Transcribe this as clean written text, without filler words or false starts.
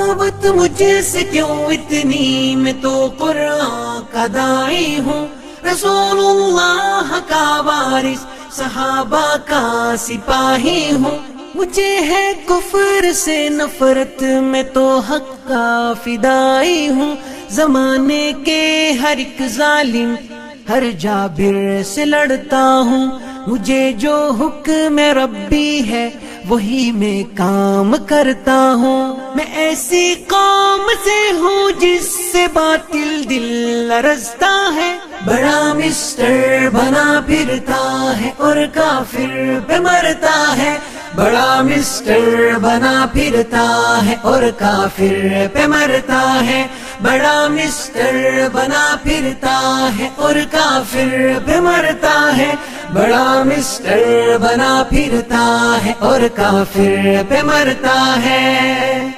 بغاوت مجھ سے کیوں اتنی، میں تو قرآن کا داعی ہوں، رسول اللہ کا وارث، صحابہ کا سپاہی ہوں، مجھے ہے کفر سے نفرت، میں تو حق کا فدائی ہوں، زمانے کے ہر ایک ظالم ہر جابر سے لڑتا ہوں، مجھے جو حکم ربی ہے وہی میں کام کرتا ہوں، میں ایسی قوم سے ہوں جس سے باطل دل لرزتا ہے، بڑا مسٹر بنا پھرتا ہے اور کافر پہ مرتا ہے، بڑا مسٹر بنا پھرتا ہے اور کافر پہ مرتا ہے، بڑا مسٹر بنا پھرتا ہے اور کافر پہ مرتا ہے، بڑا مسٹر بنا پھرتا ہے اور کافر پہ مرتا ہے۔